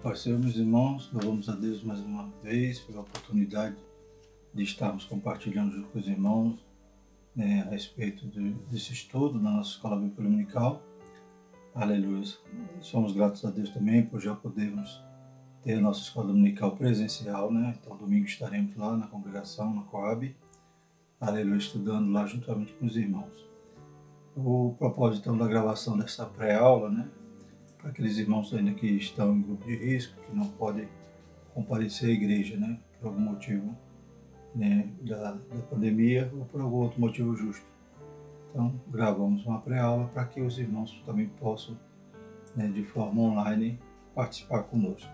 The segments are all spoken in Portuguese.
Pai Senhor, meus irmãos, louvamos a Deus mais uma vez pela oportunidade de estarmos compartilhando junto com os irmãos a respeito desse estudo na nossa escola bíblica dominical. Aleluia. Somos gratos a Deus também por já podermos ter a nossa escola dominical presencial, Então, domingo estaremos lá na congregação, na Coab, aleluia, estudando lá juntamente com os irmãos. O propósito então da gravação dessa pré-aula, para aqueles irmãos ainda que estão em grupo de risco, que não podem comparecer à igreja, por algum motivo da pandemia ou por algum outro motivo justo. Então, gravamos uma pré-aula para que os irmãos também possam, de forma online, participar conosco.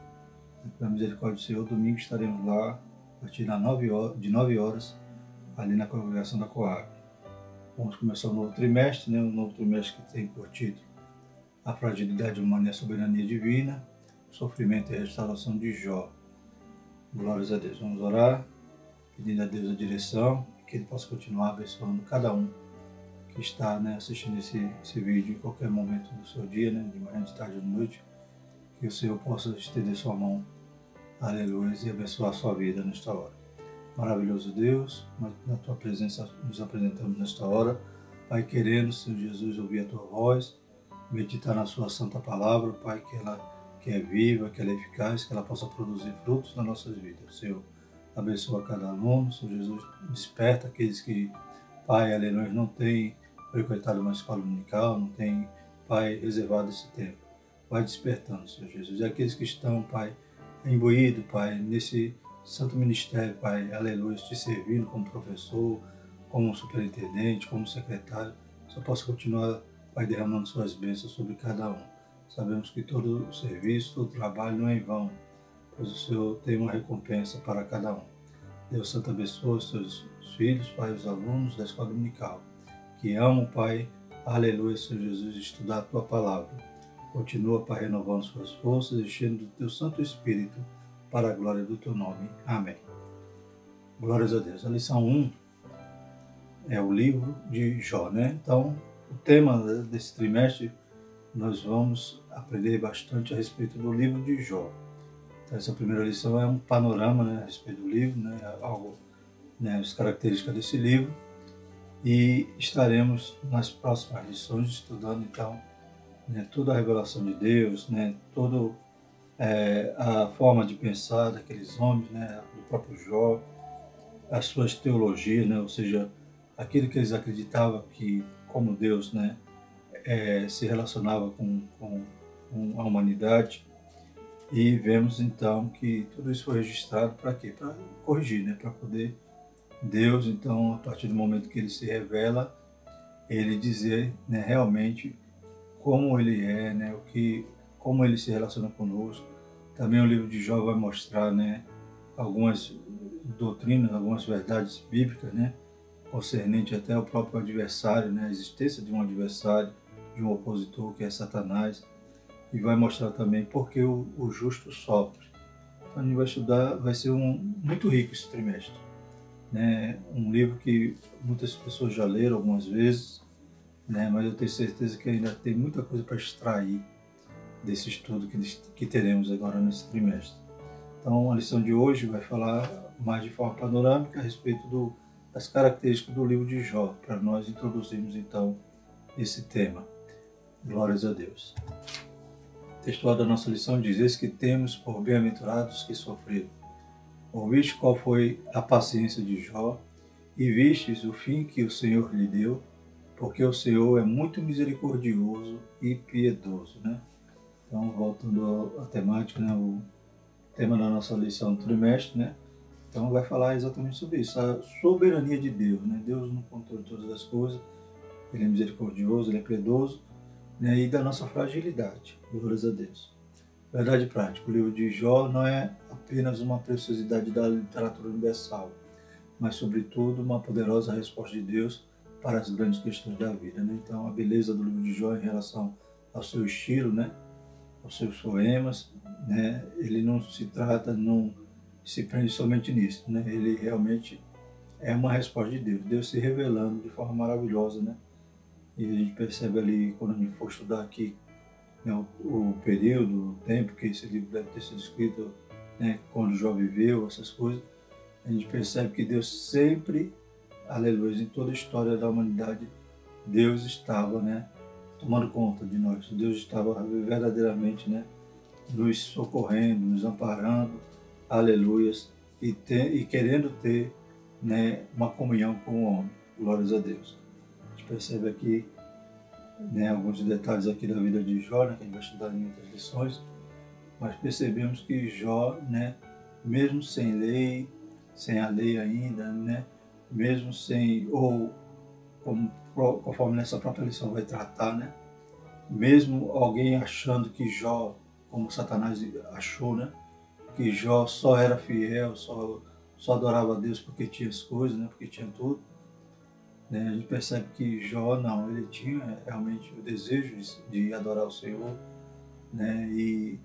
Pela misericórdia do Senhor, domingo estaremos lá, a partir de 9 horas, ali na congregação da Coab. Vamos começar um novo trimestre, um novo trimestre que tem por título A Fragilidade Humana e a Soberania Divina, Sofrimento e Restauração de Jó. Glórias a Deus. Vamos orar, pedindo a Deus a direção, que Ele possa continuar abençoando cada um que está assistindo esse vídeo em qualquer momento do seu dia, de manhã, de tarde ou de noite, que o Senhor possa estender sua mão, aleluia, e abençoar a sua vida nesta hora. Maravilhoso Deus, na Tua presença nos apresentamos nesta hora, Pai, querendo, Senhor Jesus, ouvir a Tua voz, meditar na Sua Santa Palavra, Pai, que é viva, que ela é eficaz, que ela possa produzir frutos nas nossas vidas. Senhor, abençoa cada aluno, Senhor Jesus, desperta aqueles que, Pai, aleluia, não têm frequentado uma escola dominical, não têm, Pai, reservado esse tempo. Vai despertando, Senhor Jesus. E aqueles que estão, Pai, imbuídos, Pai, nesse santo ministério, Pai, aleluia, te servindo como professor, como superintendente, como secretário, só possa continuar, Pai, derramando suas bênçãos sobre cada um. Sabemos que todo o serviço, todo o trabalho não é em vão, pois o Senhor tem uma recompensa para cada um. Deus Santo abençoe os seus filhos, Pai, os alunos da escola dominical, que amam, Pai, aleluia, Senhor Jesus, estudar a Tua palavra. Continua, Pai, renovando suas forças, enchendo do Teu Santo Espírito, para a glória do Teu nome. Amém. Glórias a Deus. A lição 1 é o livro de Jó, Então, o tema desse trimestre, nós vamos aprender bastante a respeito do livro de Jó. Então, essa primeira lição é um panorama, a respeito do livro, algo, as características desse livro. E estaremos nas próximas lições estudando, então, toda a revelação de Deus, toda a forma de pensar daqueles homens, do próprio Jó, as suas teologias, ou seja, aquilo que eles acreditavam que, como Deus, se relacionava com a humanidade. E vemos então que tudo isso foi registrado para quê? Para corrigir, para poder Deus, então, a partir do momento que Ele se revela, Ele dizer realmente como Ele é, como Ele se relaciona conosco. Também o livro de Jó vai mostrar algumas doutrinas, algumas verdades bíblicas, concernente até ao próprio adversário, a existência de um adversário, de um opositor que é Satanás, e vai mostrar também porque o justo sofre. Então a gente vai estudar, vai ser muito rico esse trimestre. Um livro que muitas pessoas já leram algumas vezes, mas eu tenho certeza que ainda tem muita coisa para extrair desse estudo que teremos agora nesse trimestre. Então a lição de hoje vai falar mais de forma panorâmica a respeito das características do livro de Jó, para nós introduzirmos então esse tema. Glórias a Deus. O textual da nossa lição diz: eis que temos por bem-aventurados que sofreram. Ouviste qual foi a paciência de Jó, e vistes o fim que o Senhor lhe deu, porque o Senhor é muito misericordioso e piedoso. Então, voltando à temática, o tema da nossa lição do trimestre, então vai falar exatamente sobre isso, a soberania de Deus, Deus no controle de todas as coisas, Ele é misericordioso, Ele é piedoso, e da nossa fragilidade. Glórias a Deus. Verdade prática, o livro de Jó não é apenas uma preciosidade da literatura universal, mas, sobretudo, uma poderosa resposta de Deus para as grandes questões da vida. Então, a beleza do livro de Jó em relação ao seu estilo, aos seus poemas, ele não se trata, não se prende somente nisso, ele realmente é uma resposta de Deus, Deus se revelando de forma maravilhosa, E a gente percebe ali, quando a gente for estudar aqui né, o período, o tempo que esse livro deve ter sido escrito, né, quando Jó viveu, essas coisas, a gente percebe que Deus sempre, aleluia, em toda a história da humanidade, Deus estava, né, tomando conta de nós. Deus estava verdadeiramente, né, nos socorrendo, nos amparando, aleluias, e querendo ter, né, uma comunhão com o homem. Glórias a Deus. A gente percebe aqui, né, alguns detalhes aqui da vida de Jó, né, que a gente vai estudar em outras lições, mas percebemos que Jó, né, mesmo sem lei, sem a lei ainda, né, mesmo sem, ou conforme nessa própria lição vai tratar, né, mesmo alguém achando que Jó, como Satanás achou, né, que Jó só era fiel, só adorava a Deus porque tinha as coisas, né, porque tinha tudo, né, a gente percebe que Jó não, ele tinha realmente o desejo de adorar o Senhor, né, e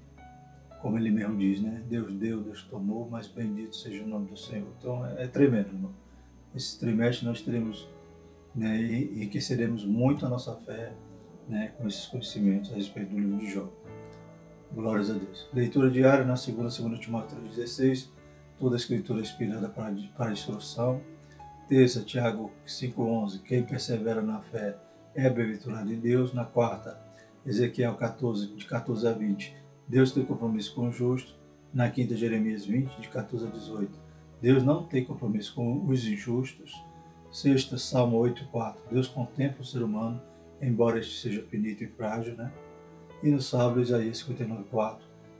como ele mesmo diz, né, Deus deu, Deus tomou, mas bendito seja o nome do Senhor. Então é tremendo, irmão. Esse trimestre nós teremos, né, e enriqueceremos muito a nossa fé, né, com esses conhecimentos a respeito do livro de Jó. Glórias a Deus. Leitura diária na segunda Timóteo 3,16, toda a escritura é inspirada para a instrução. Terça, Tiago 5,11, quem persevera na fé é bem-aventurado em Deus. Na quarta, Ezequiel 14, de 14 a 20, Deus tem compromisso com o justo. Na quinta, Jeremias 20, de 14 a 18, Deus não tem compromisso com os injustos. Sexta, Salmo 8,4, Deus contempla o ser humano, embora este seja finito e frágil, né? E no sábado, Isaías 59,4,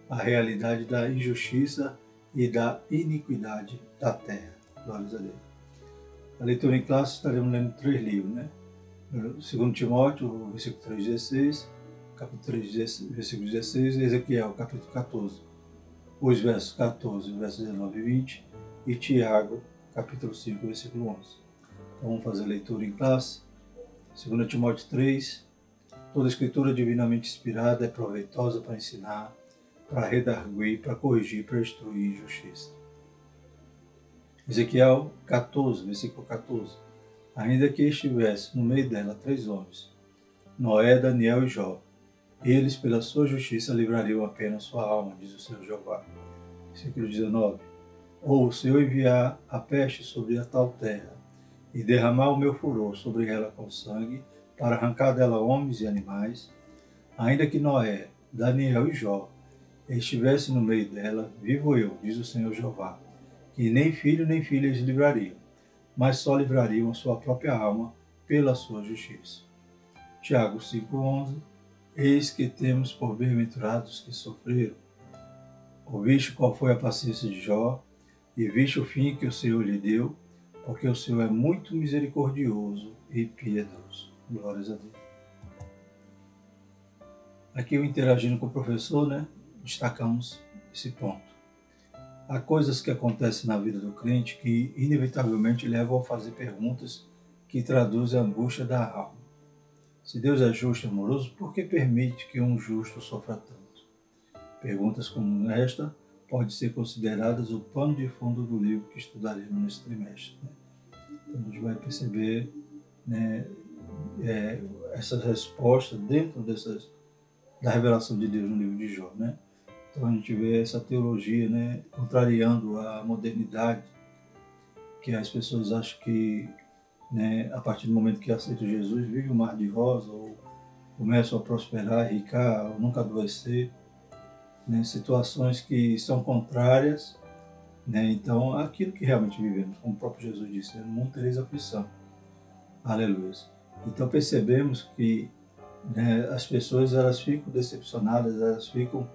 a realidade da injustiça e da iniquidade da terra. Glórias a Deus. A leitura em classe, estaremos lendo 3 livros, né? 2 Timóteo, versículo 3,16, capítulo 3, versículo 16, Ezequiel, capítulo 14, os versos 14, versos 19 e 20, e Tiago, capítulo 5, versículo 11. Então vamos fazer a leitura em classe. 2 Timóteo 3, toda a escritura divinamente inspirada é proveitosa para ensinar, para redarguir, para corrigir, para instruir em justiça. Ezequiel 14, versículo 14. Ainda que estivesse no meio dela 3 homens, Noé, Daniel e Jó, eles pela sua justiça livrariam apenas sua alma, diz o Senhor Jeová. Versículo 19. Ou se eu enviar a peste sobre a tal terra, e derramar o meu furor sobre ela com sangue, para arrancar dela homens e animais, ainda que Noé, Daniel e Jó estivessem no meio dela, vivo eu, diz o Senhor Jeová, que nem filho nem filha eles livrariam, mas só livrariam a sua própria alma pela sua justiça. Tiago 5,11. Eis que temos por bem-aventurados que sofreram. Ouviste qual foi a paciência de Jó, e viste o fim que o Senhor lhe deu, porque o Senhor é muito misericordioso e piedoso. Glórias a Deus. Aqui eu interagindo com o professor, né, destacamos esse ponto. Há coisas que acontecem na vida do crente que inevitavelmente levam a fazer perguntas que traduzem a angústia da alma. Se Deus é justo e amoroso, por que permite que um justo sofra tanto? Perguntas como esta podem ser consideradas o pano de fundo do livro que estudaremos nesse trimestre, né? Então a gente vai perceber, né, essas respostas dentro da revelação de Deus no livro de Jó, né? Então a gente vê essa teologia, né, contrariando a modernidade, que as pessoas acham que, né, a partir do momento que aceitam Jesus, vive um mar de rosa, ou começam a prosperar, ricar, ou nunca adoecer, né, situações que são contrárias, né, então aquilo que realmente vivemos, como o próprio Jesus disse, no mundo tereis aflição. Aleluia. Então percebemos que, né, as pessoas elas ficam decepcionadas, elas ficam,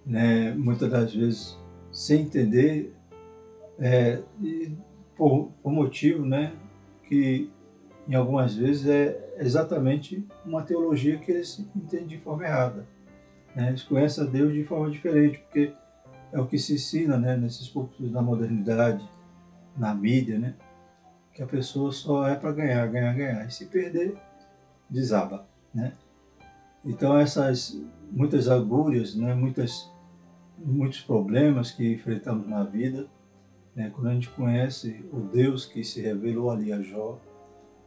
né, muitas das vezes sem entender, por motivo, né, que em algumas vezes é exatamente uma teologia que eles entendem de forma errada, né? Eles conhecem a Deus de forma diferente, porque é o que se ensina, né, nesses púlpitos da modernidade, na mídia, né, que a pessoa só é para ganhar, ganhar, ganhar, e se perder, desaba, né? Então essas muitas agúrias, né, muitos problemas que enfrentamos na vida, né, quando a gente conhece o Deus que se revelou ali a Jó,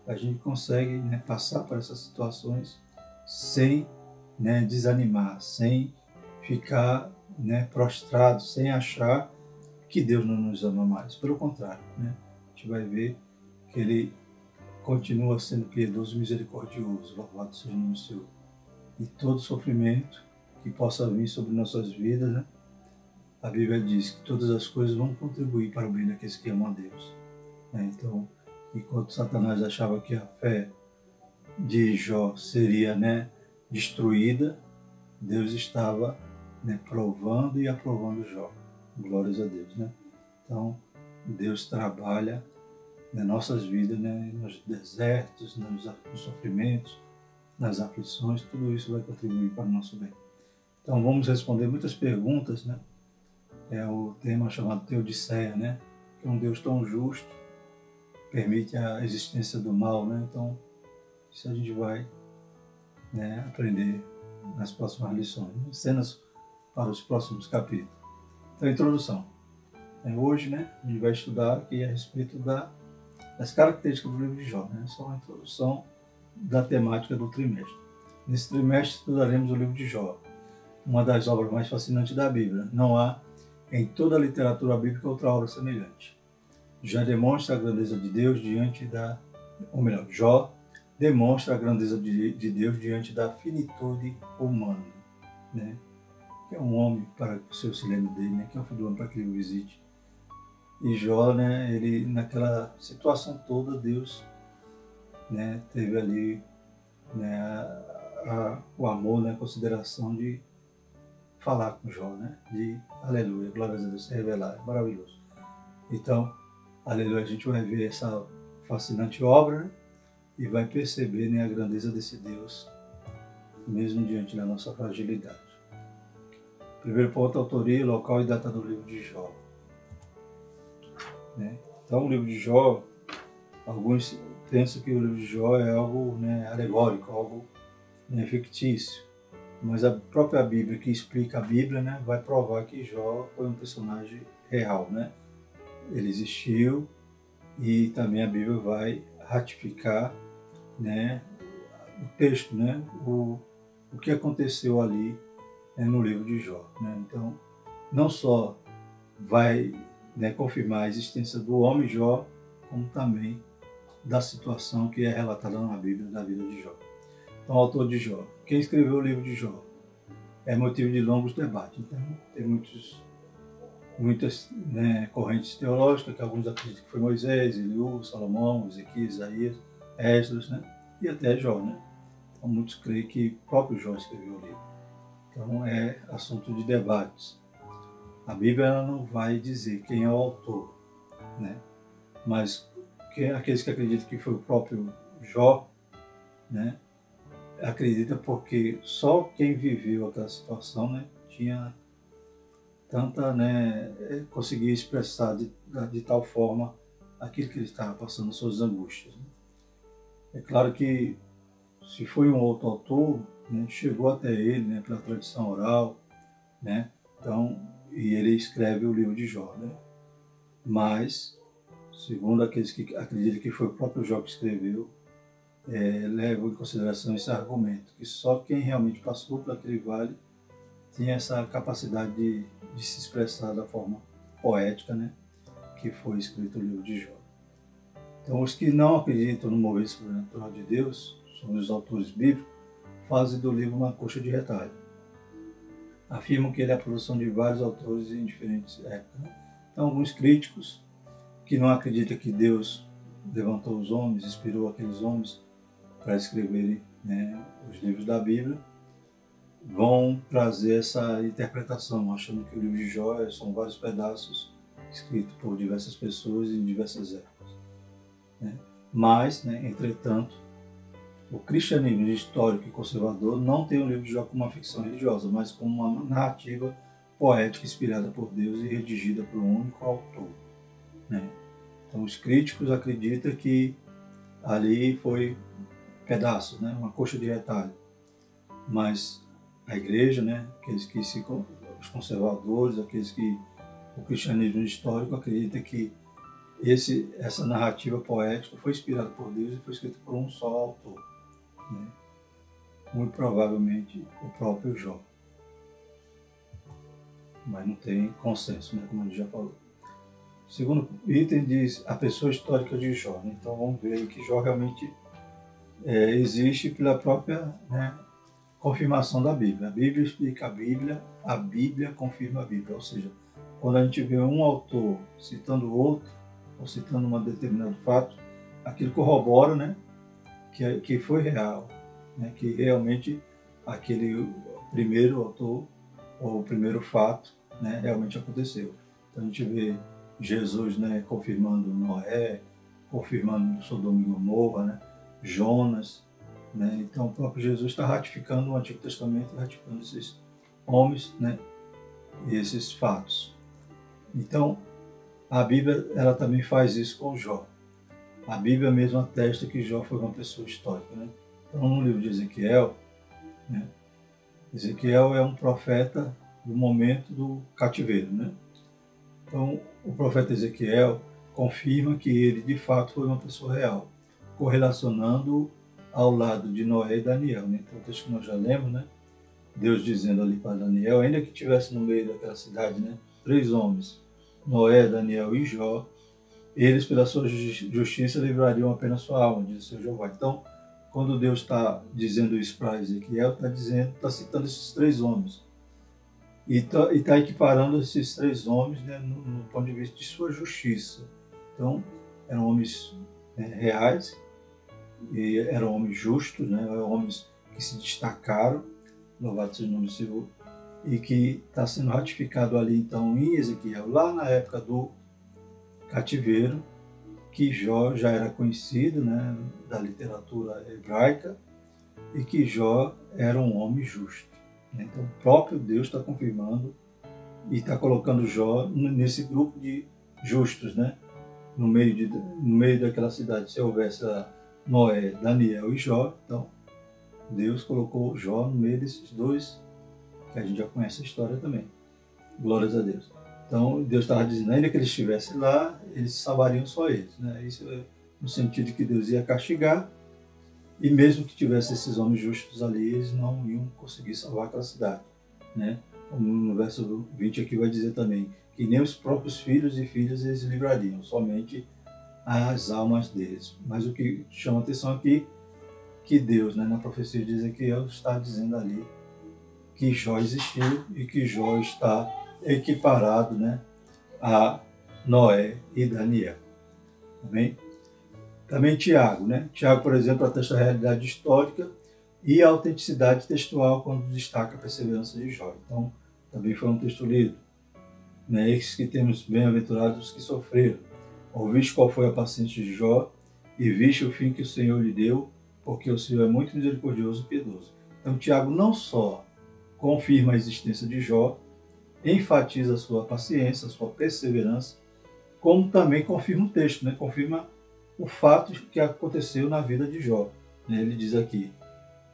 a gente consegue, né, passar por essas situações sem né, desanimar, sem ficar, né, prostrado, sem achar que Deus não nos ama mais. Pelo contrário, né, a gente vai ver que Ele continua sendo piedoso e misericordioso. Louvado seja o nome do Senhor. E todo sofrimento que possa vir sobre nossas vidas, né, a Bíblia diz que todas as coisas vão contribuir para o bem daqueles que amam a Deus. Né? Então, enquanto Satanás achava que a fé de Jó seria, né, destruída, Deus estava, né, provando e aprovando Jó. Glórias a Deus, né? Então, Deus trabalha nas nossas vidas, né, nos desertos, nos sofrimentos, nas aflições, tudo isso vai contribuir para o nosso bem. Então, vamos responder muitas perguntas, né? É o tema chamado Teodiceia, né? Que é um Deus tão justo, permite a existência do mal, né? Então, isso a gente vai, né, aprender nas próximas lições, né? Cenas para os próximos capítulos. Então, introdução. Hoje, né, a gente vai estudar aqui a respeito das características do livro de Jó, né? Só uma introdução da temática do trimestre. Nesse trimestre estudaremos o livro de Jó, uma das obras mais fascinantes da Bíblia. Não há em toda a literatura bíblica outra obra semelhante. Já demonstra a grandeza de Deus diante da... Ou melhor, Jó demonstra a grandeza de Deus diante da finitude humana, né? Que é um homem, para que o Senhor se lembre dele, né? Que é o filho do homem para que ele o visite. E Jó, né, ele, naquela situação toda, Deus, né, teve ali, né, o amor, né, a consideração de falar com Jó, né, de aleluia, glória a Deus, se revelar, é maravilhoso. Então, aleluia, a gente vai ver essa fascinante obra, né, e vai perceber, né, a grandeza desse Deus, mesmo diante da nossa fragilidade. Primeiro ponto, autoria, local e data do livro de Jó. Né? Então, o livro de Jó, alguns pensam que o livro de Jó é algo, né, alegórico, algo, né, fictício. Mas a própria Bíblia, que explica a Bíblia, né, vai provar que Jó foi um personagem real. Né? Ele existiu e também a Bíblia vai ratificar, né, o texto, né, o que aconteceu ali, né, no livro de Jó. Né? Então, não só vai, né, confirmar a existência do homem Jó, como também da situação que é relatada na Bíblia, da vida de Jó. Então, o autor de Jó. Quem escreveu o livro de Jó? É motivo de longos debates. Então, tem muitas, né, correntes teológicas, que alguns acreditam que foi Moisés, Eliú, Salomão, Ezequias, Isaías, Esdras, né, e até Jó. Né? Então, muitos creem que o próprio Jó escreveu o livro. Então, é assunto de debates. A Bíblia não vai dizer quem é o autor, né? Mas aqueles que acreditam que foi o próprio Jó, né, acredita porque só quem viveu aquela situação, né, tinha tanta, né, conseguia expressar de tal forma aquilo que ele estava passando, suas angústias. Né? É claro que se foi um outro autor, né, chegou até ele, né, pela tradição oral, né, então, e ele escreve o livro de Jó, né? Mas, segundo aqueles que acreditam que foi o próprio Jó que escreveu, levam em consideração esse argumento, que só quem realmente passou por aquele vale tinha essa capacidade de se expressar da forma poética, né, que foi escrito o livro de Jó. Então, os que não acreditam no mover sobrenatural de Deus, são os autores bíblicos, fazem do livro uma coxa de retalho. Afirmam que ele é a produção de vários autores em diferentes épocas. Né? Então, alguns críticos que não acreditam que Deus levantou os homens, inspirou aqueles homens para escreverem, né, os livros da Bíblia, vão trazer essa interpretação, achando que o livro de Jó são vários pedaços escritos por diversas pessoas em diversas épocas. Né? Mas, né, entretanto, o cristianismo histórico e conservador não tem o livro de Jó como uma ficção religiosa, mas como uma narrativa poética inspirada por Deus e redigida por um único autor. Né? Então, os críticos acreditam que ali foi pedaços, né? Uma coxa de retalho. Mas a igreja, né? Os conservadores, aqueles que o cristianismo histórico acredita que essa narrativa poética foi inspirada por Deus e foi escrita por um só autor. Né? muito provavelmente o próprio Jó. Mas não tem consenso, né, como a gente já falou. O segundo item diz a pessoa histórica de Jó. Né? Então vamos ver que Jó realmente existe pela própria, né, confirmação da Bíblia. A Bíblia explica a Bíblia confirma a Bíblia. Ou seja, quando a gente vê um autor citando outro, ou citando um determinado fato, aquilo corrobora, né, que foi real, né, que realmente aquele primeiro autor, ou o primeiro fato, né, realmente aconteceu. Então a gente vê Jesus, né, confirmando Noé, confirmando Sodoma e Gomorra, né, Jonas, né, então o próprio Jesus está ratificando o Antigo Testamento, ratificando esses homens, né, e esses fatos. Então a Bíblia ela também faz isso com Jó. A Bíblia mesmo atesta que Jó foi uma pessoa histórica. Né? Então no livro de Ezequiel, né, Ezequiel é um profeta do momento do cativeiro. Né? Então, o profeta Ezequiel confirma que ele, de fato, foi uma pessoa real, correlacionando ao lado de Noé e Daniel. Né? Então, o texto que nós já lemos, né? Deus dizendo ali para Daniel, ainda que estivesse no meio daquela cidade, né? 3 homens, Noé, Daniel e Jó, eles, pela sua justiça, livrariam apenas sua alma, diz o Senhor Jeová. Então, quando Deus está dizendo isso para Ezequiel, está citando esses 3 homens. E está equiparando esses 3 homens, né, no ponto de vista de sua justiça. Então, eram homens, né, reais, e eram homens justos, né, eram homens que se destacaram, louvado seja o nome do Senhor, e que está sendo ratificado ali, então, em Ezequiel, lá na época do cativeiro, que Jó já era conhecido, né, da literatura hebraica, e que Jó era um homem justo. Então, o próprio Deus está confirmando e está colocando Jó nesse grupo de justos, né? no meio daquela cidade. Se houvesse Noé, Daniel e Jó, então Deus colocou Jó no meio desses 2, que a gente já conhece a história também. Glórias a Deus. Então, Deus estava dizendo, ainda que eles estivessem lá, eles salvariam só eles. Né? Isso é no sentido de que Deus ia castigar, e mesmo que tivesse esses homens justos ali, eles não iam conseguir salvar aquela cidade. Né? Como no verso 20 aqui vai dizer também, que nem os próprios filhos e filhas eles livrariam, somente as almas deles. Mas o que chama a atenção aqui, que Deus, né, na profecia de Ezequiel, está dizendo ali que Jó existiu e que Jó está equiparado, né, a Noé e Daniel. Amém? Também Tiago, né? Tiago, por exemplo, atesta a realidade histórica e a autenticidade textual quando destaca a perseverança de Jó. Então, também foi um texto lido. Né? Esses que temos bem-aventurados os que sofreram. Ouviste qual foi a paciência de Jó e viste o fim que o Senhor lhe deu, porque o Senhor é muito misericordioso e piedoso. Então, Tiago não só confirma a existência de Jó, enfatiza a sua paciência, a sua perseverança, como também confirma o texto, né? Confirma o fato que aconteceu na vida de Jó. Né? Ele diz aqui,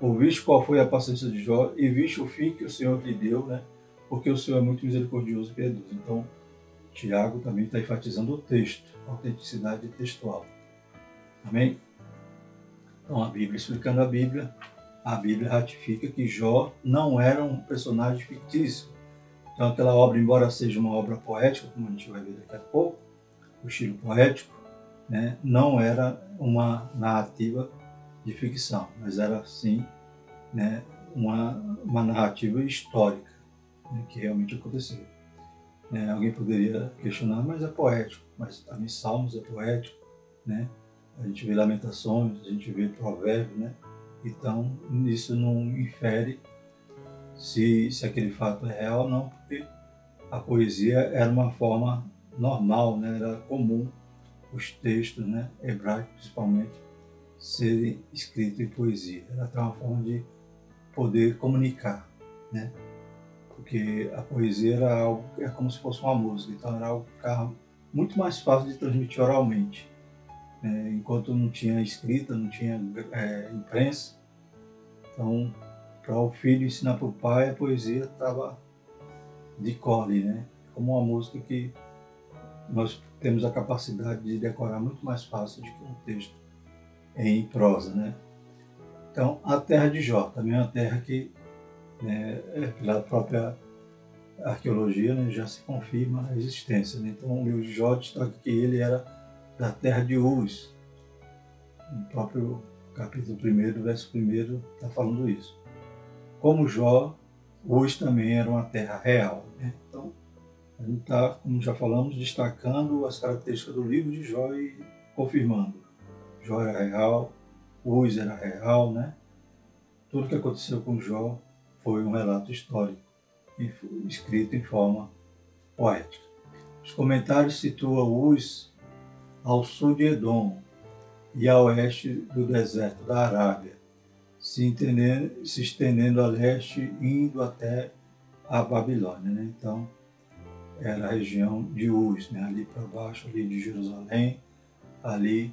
ouviste qual foi a paciência de Jó e viste o fim que o Senhor lhe deu, né? Porque o Senhor é muito misericordioso e piedoso. Então, Tiago também está enfatizando o texto, a autenticidade textual. Amém? Então, a Bíblia, explicando a Bíblia ratifica que Jó não era um personagem fictício. Então, aquela obra, embora seja uma obra poética, como a gente vai ver daqui a pouco, o estilo poético, né, não era uma narrativa de ficção, mas era, sim, né, uma narrativa histórica, né, que realmente aconteceu. Alguém poderia questionar, mas é poético, mas também Salmos é poético, né? A gente vê Lamentações, a gente vê Provérbios, né? Então, isso não infere se aquele fato é real ou não, porque a poesia era uma forma normal, né? Era comum os textos, né, hebraicos principalmente, serem escritos em poesia. Era até uma forma de poder comunicar, né? Porque a poesia era algo, é como se fosse uma música, então era algo que ficava muito mais fácil de transmitir oralmente. Enquanto não tinha escrita, não tinha imprensa, então para o filho ensinar para o pai, a poesia estava de cole, né? Como uma música que nós temos a capacidade de decorar muito mais fácil do que um texto em prosa, né? Então, a terra de Jó também é uma terra que, né, pela própria arqueologia, né, já se confirma a existência. Né? Então, o livro de Jó destaca que ele era da terra de Uz. No próprio capítulo 1, verso 1, está falando isso. Como Jó, Uz também era uma terra real. Né? Então, a gente está, como já falamos, destacando as características do livro de Jó e confirmando. Jó era real, Uz era real, né? Tudo que aconteceu com Jó foi um relato histórico, escrito em forma poética. Os comentários situam Uz ao sul de Edom e a oeste do deserto da Arábia, se estendendo a leste, indo até a Babilônia. Né? Então, era a região de Uz, né? Ali para baixo, ali de Jerusalém, ali,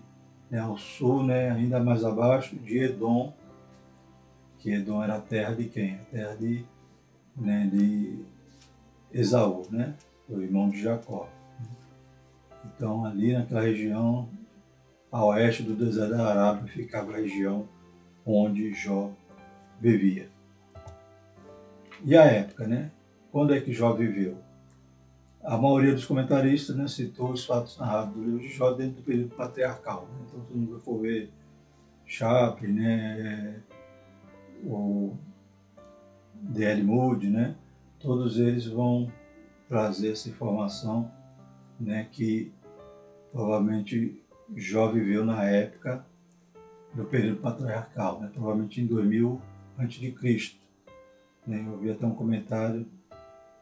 né, ao sul, né, ainda mais abaixo de Edom, que Edom era a terra de quem? A terra de, né, de Esaú, né, o irmão de Jacó. Então, ali naquela região, a oeste do deserto da Arábia, ficava a região onde Jó vivia. E a época, né? Quando é que Jó viveu? A maioria dos comentaristas, né, citou os fatos narrados do livro de Jó dentro do período patriarcal. Né? Então, se não for ver Chaplin, né, o D.L. Moody, né, todos eles vão trazer essa informação, né, que provavelmente Jó viveu na época do período patriarcal, né, provavelmente em 2000 a.C. Né? Eu vi até um comentário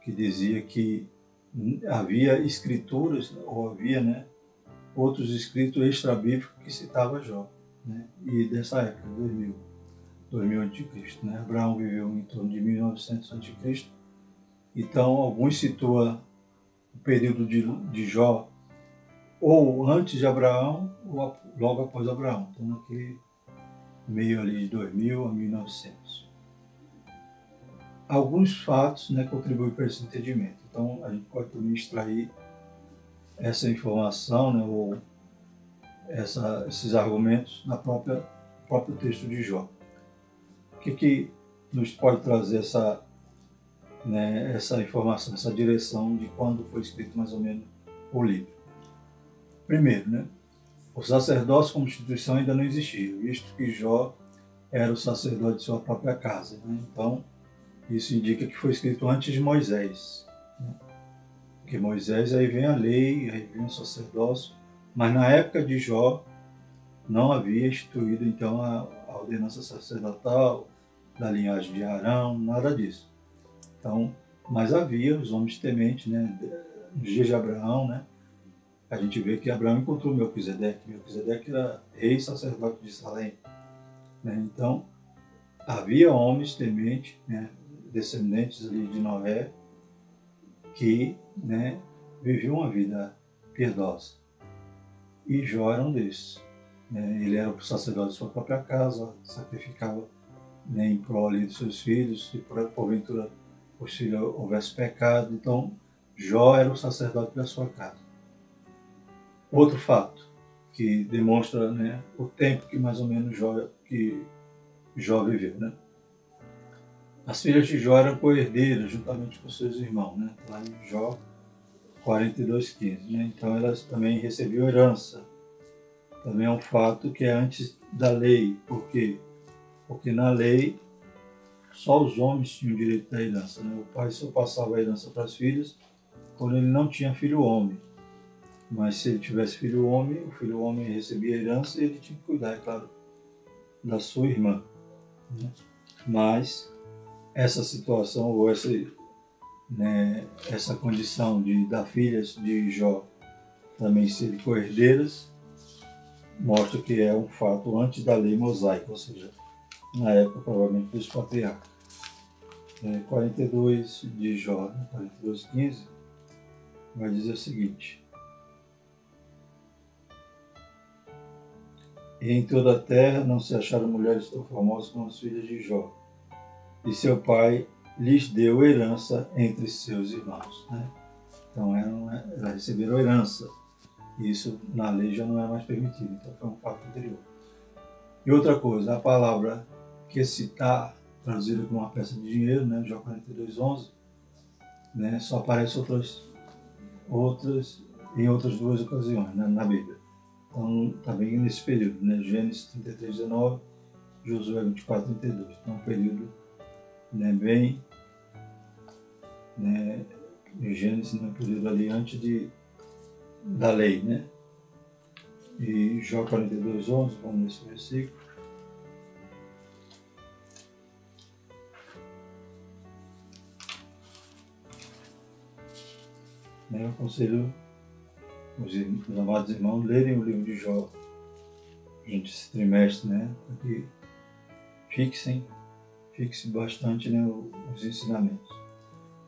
que dizia que havia escrituras, ou havia, né, outros escritos extra-bíblicos que citavam Jó, né, e dessa época, 2000 a.C. Né? Abraão viveu em torno de 1900 a.C. Então, alguns situam o período de Jó ou antes de Abraão ou logo após Abraão. Então, naquele meio ali de 2000 a 1900. Alguns fatos, né, contribuem para esse entendimento. Então, a gente pode também extrair essa informação, né, ou esses argumentos no próprio texto de Jó. O que nos pode trazer essa, né, essa informação, essa direção de quando foi escrito mais ou menos o livro? Primeiro, né, o sacerdócio como instituição ainda não existia, visto que Jó era o sacerdote de sua própria casa. Né? Então, isso indica que foi escrito antes de Moisés. Né? Porque Moisés, aí vem a lei, aí vem o sacerdócio, mas na época de Jó não havia instituído então a ordenança sacerdotal da linhagem de Arão, nada disso. Então, mas havia os homens tementes, né? Nos dias de Abraão, né? A gente vê que Abraão encontrou Melquisedeque. Melquisedeque era rei e sacerdote de Salém. Né? Então, havia homens tementes, né? Descendentes ali de Noé, que, né, viviam uma vida piedosa. E Jó era um desses. Né? Ele era o sacerdote de sua própria casa, sacrificava, né, em prol ali dos seus filhos, se porventura os filhos houvesse pecado. Então, Jó era o sacerdote da sua casa. Outro fato que demonstra, né, o tempo que mais ou menos Jó viveu. Né? As filhas de Jó eram co-herdeiras juntamente com seus irmãos, né? Lá em Jó 42:15. Né? Então elas também recebiam herança. Também é um fato que é antes da lei. Por quê? Porque na lei só os homens tinham direito da herança. Né? O pai só passava a herança para as filhas quando ele não tinha filho homem. Mas se ele tivesse filho homem, o filho homem recebia a herança e ele tinha que cuidar, é claro, da sua irmã. Né? Mas essa situação, ou essa, né, essa condição das filhas de Jó também serem co-herdeiras, mostra que é um fato antes da lei mosaica, ou seja, na época provavelmente dos patriarcas. 42 de Jó, 42:15, vai dizer o seguinte: e em toda a terra não se acharam mulheres tão famosas como as filhas de Jó, e seu pai lhes deu herança entre seus irmãos. Né? Então elas receberam herança. Isso na lei já não é mais permitido, então foi um fato anterior. E outra coisa, a palavra que citar, traduzida como uma peça de dinheiro, né, Jó 42:11, né, só aparece em outras duas ocasiões, né, na Bíblia. Então, também nesse período, né, Gênesis 33:19, Josué 24:32. Então, um período, né, bem, né, Gênesis, né, um período ali antes da lei, né? E Jó 42:11, vamos nesse versículo. Eu aconselho os amados irmãos lerem o livro de Jó durante esse trimestre, né? Para que fixe bastante, né, os ensinamentos.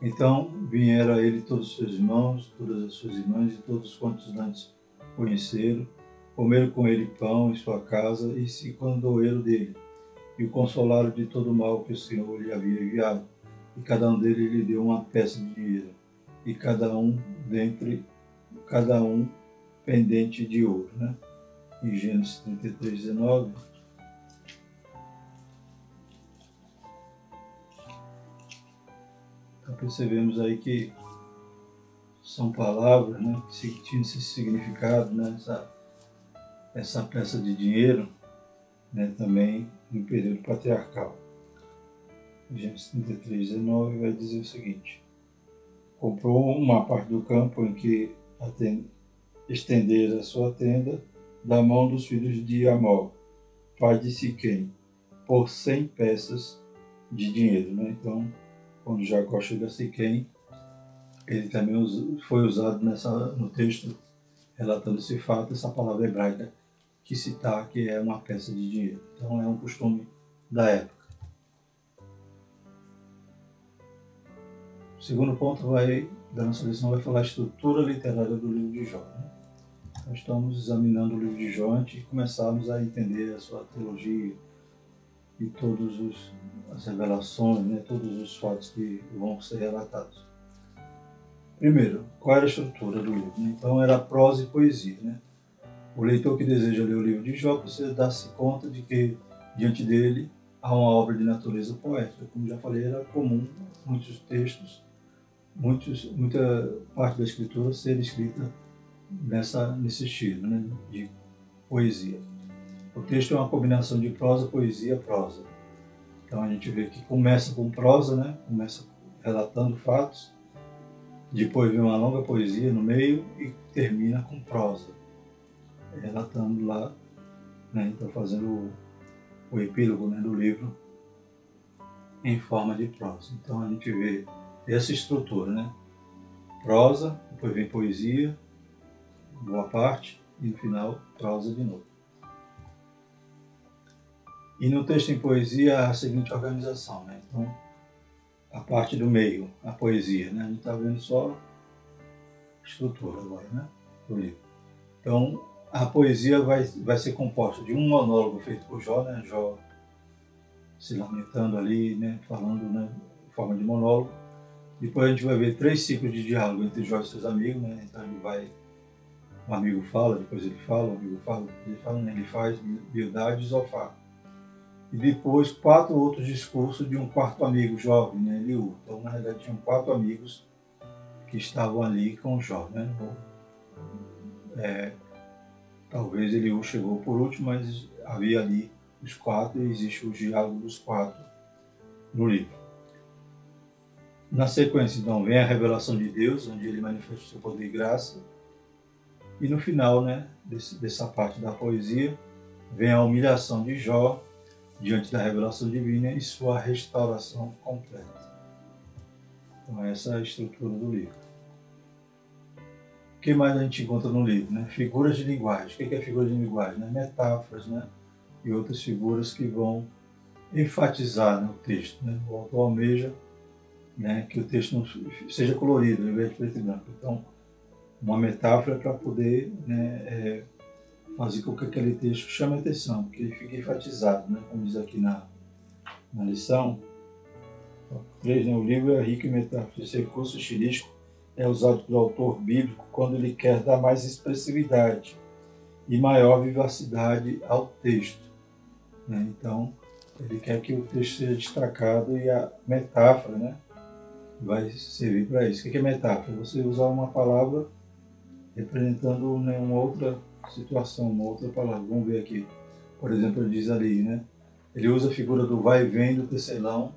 Então vieram a ele todos os seus irmãos, todas as suas irmãs e todos quantos antes conheceram, comeram com ele pão em sua casa e se condoeram dele, e o consolaram de todo o mal que o Senhor lhe havia enviado. E cada um deles lhe deu uma peça de dinheiro, e cada um pendente de ouro, né? Em Gênesis 33:19. Então percebemos aí que são palavras, né, que tinham esse significado, né, essa peça de dinheiro, né, também no período patriarcal. Gênesis 33:19 vai dizer o seguinte: comprou uma parte do campo em que estender a sua tenda da mão dos filhos de Amor, pai de Siquém, por 100 peças de dinheiro, né? Então, quando Jacó chega a Siquém, ele também foi usado no texto relatando esse fato, essa palavra hebraica que citar que é uma peça de dinheiro. Então é um costume da época. O segundo ponto da nossa lição vai falar a estrutura literária do livro de Jó, né? Então estamos examinando o livro de Jó antes de começarmos a entender a sua teologia e todas as revelações, né, todos os fatos que vão ser relatados. Primeiro, qual era a estrutura do livro? Então era prosa e poesia, né? O leitor que deseja ler o livro de Jó precisa dar-se conta de que diante dele há uma obra de natureza poética. Como já falei, era comum muitos textos, muita parte da escritura ser escrita nesse estilo, né, de poesia. O texto é uma combinação de prosa, poesia e prosa. Então a gente vê que começa com prosa, né, começa relatando fatos, depois vem uma longa poesia no meio e termina com prosa, relatando lá, né, então fazendo o epílogo, né, do livro em forma de prosa. Então a gente vê essa estrutura, né? Prosa, depois vem poesia, boa parte, e no final prosa de novo. E no texto em poesia há a seguinte organização, né? Então, a parte do meio, a poesia, né? A gente está vendo só a estrutura agora, né, do livro. Então, a poesia vai ser composta de um monólogo feito por Jó, né? Jó se lamentando ali, né? Falando, né, em forma de monólogo. Depois a gente vai ver 3 ciclos de diálogo entre Jó e seus amigos, né? Então um amigo fala, depois ele fala, o amigo fala, depois ele fala, né? Ele faz Bildade e Zofar. E depois 4 outros discursos de um quarto amigo jovem, né? Eliú. Então, na realidade, tinham 4 amigos que estavam ali com Jó, né? Talvez Eliú chegou por último, mas havia ali os 4 e existe o diálogo dos 4 no livro. Na sequência, então, vem a revelação de Deus, onde ele manifesta o seu poder e graça. E no final, né, dessa parte da poesia, vem a humilhação de Jó diante da revelação divina e sua restauração completa. Então, essa é a estrutura do livro. O que mais a gente encontra no livro, né? Figuras de linguagem. O que é figura de linguagem? Né? Metáforas, né? E outras figuras que vão enfatizar, né, o texto, né? O autor almeja, né, que o texto não seja colorido, ao invés de preto e branco. Então, uma metáfora para poder, né, fazer com que aquele texto chame a atenção, que ele fique enfatizado, né, como diz aqui na lição. Então, 3, né, o livro é rico em metáforas. Esse recurso estilístico é usado pelo autor bíblico quando ele quer dar mais expressividade e maior vivacidade ao texto, né? Então, ele quer que o texto seja destacado e a metáfora, né, vai servir para isso. O que é metáfora? Você usar uma palavra representando, né, uma outra situação, uma outra palavra. Vamos ver aqui. Por exemplo, ele diz ali, né, ele usa a figura do vai e vem do tecelão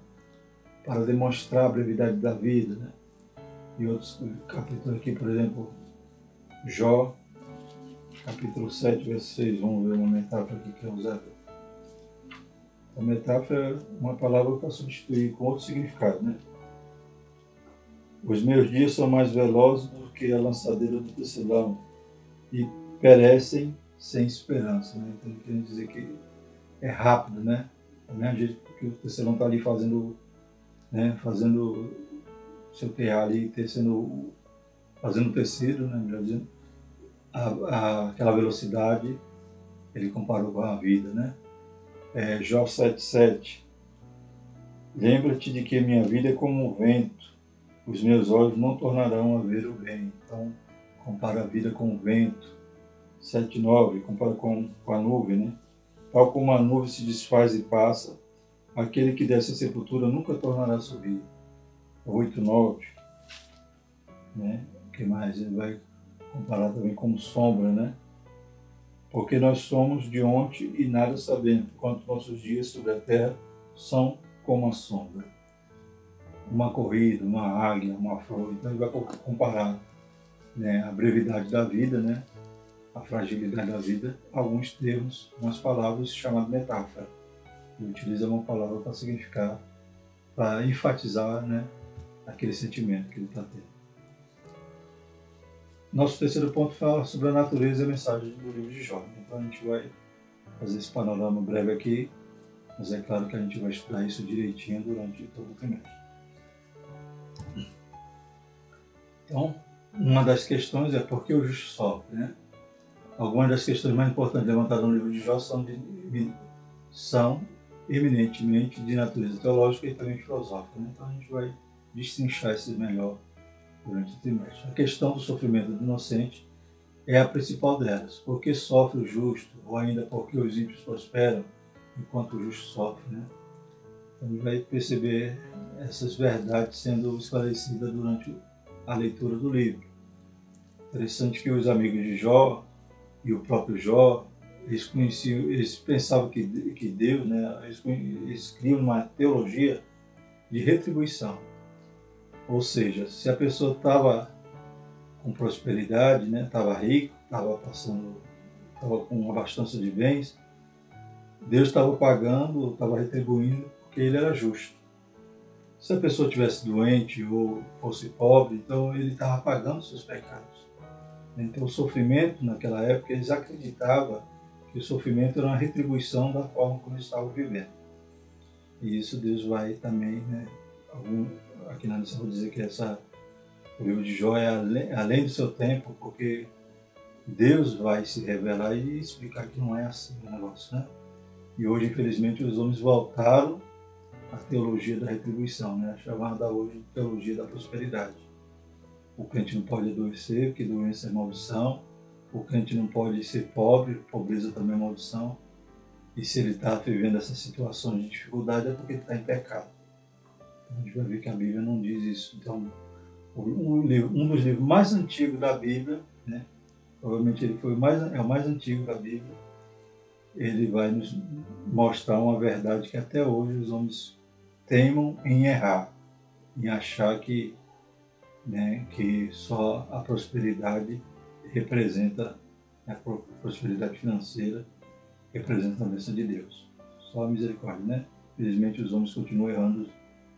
para demonstrar a brevidade da vida, né? E outros capítulos aqui, por exemplo, Jó, capítulo 7, verso 6, vamos ver uma metáfora aqui que é usada. A metáfora é uma palavra para substituir com outro significado, né? Os meus dias são mais velozes do que a lançadeira do tecelão e perecem sem esperança, né? Então, quer dizer que é rápido, né? Do mesmo jeito que o tecelão está ali fazendo, né, fazendo seu terrar ali, fazendo tecido, né, melhor dizendo, aquela velocidade ele comparou com a vida, né? Jó 7,7. Lembra-te de que minha vida é como um vento, os meus olhos não tornarão a ver o bem. Então, compara a vida com o vento. 7,9, compara com a nuvem, né? Tal como a nuvem se desfaz e passa, aquele que desce à sepultura nunca tornará a subir. 8,9, né? O que mais? Ele vai comparar também como sombra, né? Porque nós somos de ontem e nada sabemos, enquanto nossos dias sobre a terra são como a sombra. Uma corrida, uma águia, uma flor. Então ele vai comparar, né, a brevidade da vida, né, a fragilidade da vida, alguns termos, umas palavras chamadas metáfora. Ele utiliza uma palavra para significar, para enfatizar, né, aquele sentimento que ele está tendo. Nosso terceiro ponto fala sobre a natureza e a mensagem do livro de Jó. Então a gente vai fazer esse panorama breve aqui, mas é claro que a gente vai estudar isso direitinho durante todo o trimestre. Então, uma das questões é por que o justo sofre, né? Algumas das questões mais importantes levantadas no livro de Jó são eminentemente de natureza teológica e também filosófica, né? Então a gente vai destrinchar isso melhor durante o trimestre. A questão do sofrimento do inocente é a principal delas. Por que sofre o justo, ou ainda por que os ímpios prosperam enquanto o justo sofre, né? Então, a gente vai perceber essas verdades sendo esclarecidas durante a leitura do livro. Interessante que os amigos de Jó e o próprio Jó, eles pensavam que Deus, né, eles criam uma teologia de retribuição. Ou seja, se a pessoa estava com prosperidade, né, estava rico, estava com uma abastança de bens, Deus estava pagando, estava retribuindo, porque ele era justo. Se a pessoa estivesse doente ou fosse pobre, então ele estava pagando seus pecados. Então o sofrimento naquela época, eles acreditavam que o sofrimento era uma retribuição da forma como eles estavam vivendo. E isso Deus vai também, né, aqui na lição vou dizer que o livro de Jó é além do seu tempo, porque Deus vai se revelar e explicar que não é assim o negócio, né? E hoje, infelizmente, os homens voltaram à teologia da retribuição, né? Chamada hoje de teologia da prosperidade. O crente não pode adoecer, porque doença é maldição. O crente não pode ser pobre, pobreza também é maldição. E se ele está vivendo essas situações de dificuldade é porque ele está em pecado. A gente vai ver que a Bíblia não diz isso. Então, um dos livros mais antigos da Bíblia, né, provavelmente ele foi é o mais antigo da Bíblia, ele vai nos mostrar uma verdade que até hoje os homens teimam em errar, em achar que, né, que só a prosperidade representa, a prosperidade financeira representa a bênção de Deus. Só a misericórdia, né? Infelizmente os homens continuam errando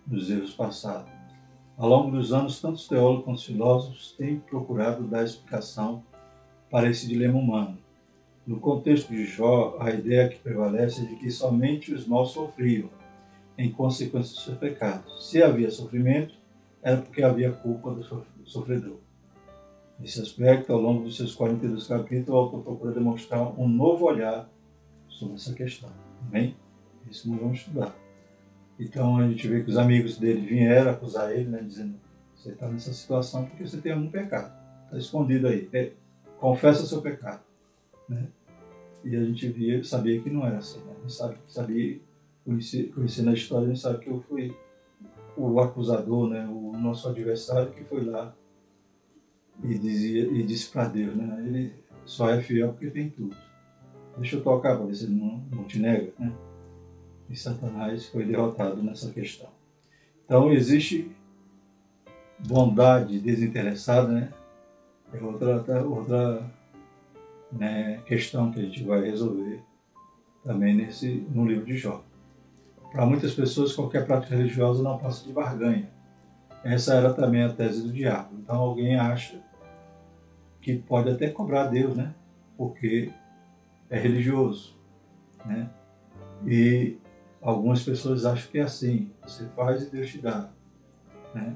dos erros passados. Ao longo dos anos, tantos teólogos quanto filósofos têm procurado dar explicação para esse dilema humano. No contexto de Jó, a ideia que prevalece é de que somente os maus sofriam, em consequência dos seus pecados. Se havia sofrimento, era porque havia culpa do sofredor. Nesse aspecto, ao longo dos seus 42 capítulos, o autor procura demonstrar um novo olhar sobre essa questão. Bem, isso nós vamos estudar. Então a gente vê que os amigos dele vieram acusar ele, né, dizendo: você está nessa situação porque você tem algum pecado, está escondido aí, confessa seu pecado, né? E a gente sabia que não era assim, né? A gente sabia conhecendo a história, a gente sabe que eu fui o acusador, né, o nosso adversário que foi lá e disse para Deus, né, ele só é fiel porque tem tudo. Deixa eu tocar para ver se ele não te nega, né? E Satanás foi derrotado nessa questão. Então existe bondade desinteressada, né? É outra né, questão que a gente vai resolver também no livro de Jó. Para muitas pessoas, qualquer prática religiosa não passa de barganha. Essa era também a tese do diabo. Então alguém acha que pode até cobrar Deus, né? Porque é religioso, né? E algumas pessoas acham que é assim, você faz e Deus te dá, né?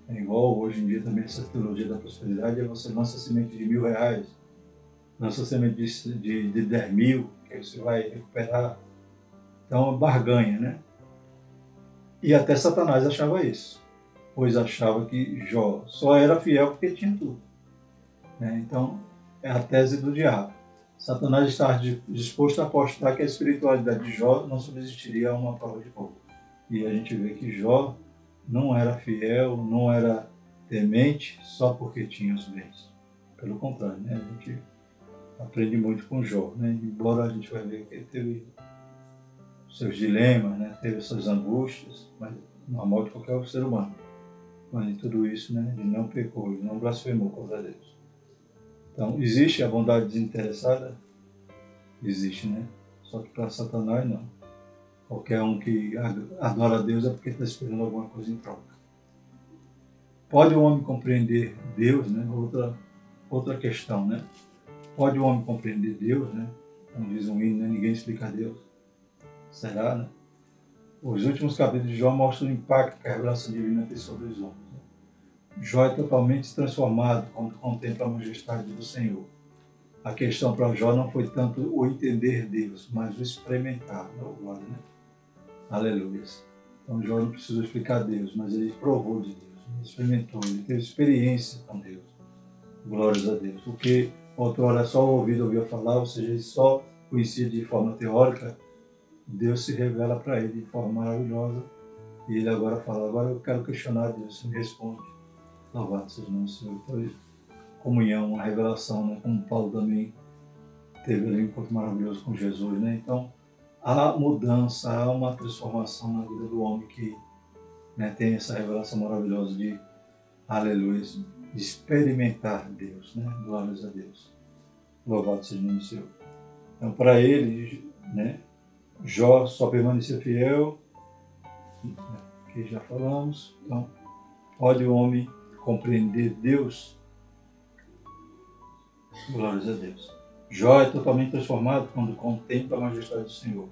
É igual hoje em dia também essa teologia da prosperidade, é você lança semente de R$1.000, lança semente de 10 mil, que você vai recuperar. Então, barganha, né? E até Satanás achava isso, pois achava que Jó só era fiel porque tinha tudo, né? Então, é a tese do diabo. Satanás estava disposto a apostar que a espiritualidade de Jó não subsistiria a uma prova de fogo. E a gente vê que Jó não era fiel, não era temente só porque tinha os bens. Pelo contrário, né? A gente aprende muito com Jó, né? Embora a gente vai ver que ele teve seus dilemas, né? Teve suas angústias, mas normal de qualquer ser humano. Mas em tudo isso, né? Ele não pecou, ele não blasfemou contra Deus. Então, existe a bondade desinteressada? Existe, né? Só que para Satanás, não. Qualquer um que adora a Deus é porque está esperando alguma coisa em troca. Pode o homem compreender Deus, né? Outra questão, né? Pode o homem compreender Deus, né? Como diz um hino, né? Ninguém explica Deus. Será, né? Os últimos capítulos de Jó mostram o impacto que a revelação divina tem sobre os homens. Jó é totalmente transformado quando contempla a majestade do Senhor. A questão para Jó não foi tanto o entender Deus, mas o experimentar. Glória, né? Aleluia. Então Jó não precisou explicar Deus, mas ele provou de Deus, ele experimentou, ele teve experiência com Deus. Glórias a Deus. Porque outrora só o ouvido ouvia falar, ou seja, ele só conhecia de forma teórica, Deus se revela para ele de forma maravilhosa. E ele agora fala, agora eu quero questionar Deus, você me responde. Louvado seja o nome do Senhor. Foi comunhão, uma revelação, né? Como Paulo também teve ali um encontro maravilhoso com Jesus, né? Então, há mudança, há uma transformação na vida do homem que, né, tem essa revelação maravilhosa de, aleluia, de experimentar Deus, né? Glórias a Deus. Louvado seja o nome do Senhor. Então, para ele, né, Jó só permanecia fiel, que já falamos. Então, pode o homem compreender Deus? Glórias a Deus. Jó é totalmente transformado quando contempla a majestade do Senhor.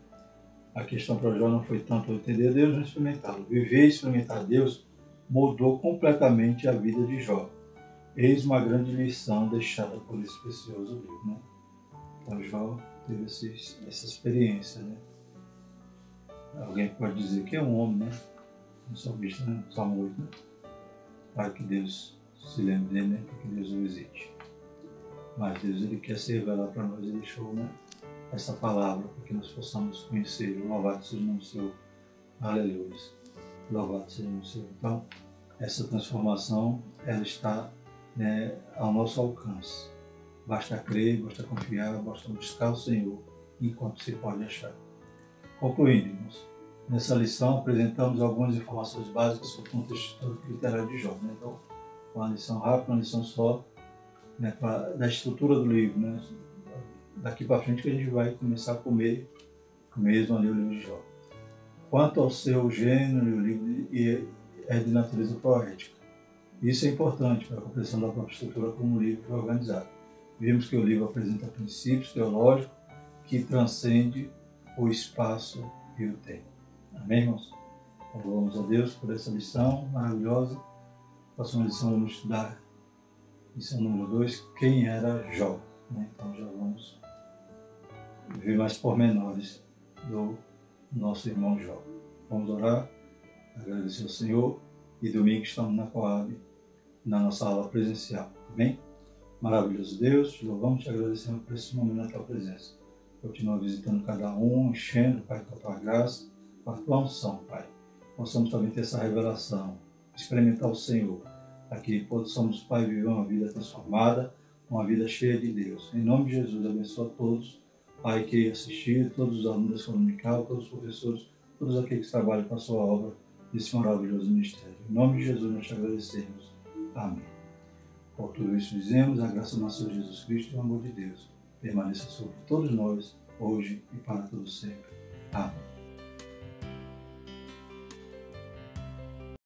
A questão para Jó não foi tanto entender Deus, mas experimentá-lo. Viver e experimentar Deus mudou completamente a vida de Jó. Eis uma grande lição deixada por esse precioso livro, né? Então Jó teve essa experiência, né? Alguém pode dizer que é um homem, né? Um salmista, né? Salmo 8, né? Para que Deus se lembre dele, né? Para que Deus o visite. Mas Deus, ele quer se revelar para nós, ele deixou, né, essa palavra para que nós possamos conhecer. Louvado seja o nome do Senhor. Aleluia. Louvado seja o nome do Senhor. Então, essa transformação, ela está, né, ao nosso alcance. Basta crer, basta confiar, basta buscar o Senhor enquanto se pode achar. Concluindo, irmãos, nessa lição apresentamos algumas informações básicas sobre o contexto histórico e literário de Jó, né? Então, uma lição rápida, uma lição só, né, da estrutura do livro, né? Daqui para frente que a gente vai começar a comer mesmo ali o livro de Jó. Quanto ao seu gênero, o livro é de natureza poética. Isso é importante para a compreensão da própria estrutura como o livro foi organizado. Vimos que o livro apresenta princípios teológicos que transcendem o espaço e o tempo. Amém, irmãos? Louvamos a Deus por essa lição maravilhosa. Próxima lição vamos estudar lição número 2, quem era Jó, né? Então já vamos ver mais pormenores do nosso irmão Jó. Vamos orar, agradecer ao Senhor e domingo estamos na Coab, na nossa aula presencial. Amém? Maravilhoso Deus, te louvamos, te agradecemos por esse momento da tua presença. Continua visitando cada um, enchendo, Pai, com a tua graça, com a tua unção, Pai, possamos também ter essa revelação, experimentar o Senhor, para que possamos, Pai, viver uma vida transformada, uma vida cheia de Deus. Em nome de Jesus, abençoa todos, Pai, que assistiram, todos os alunos da Escola Dominical, todos os professores, todos aqueles que trabalham com a sua obra, desse maravilhoso ministério. Em nome de Jesus, nós te agradecemos. Amém. Por tudo isso dizemos, a graça do nosso Senhor Jesus Cristo e o amor de Deus permaneça sobre todos nós, hoje e para todos sempre. Amém.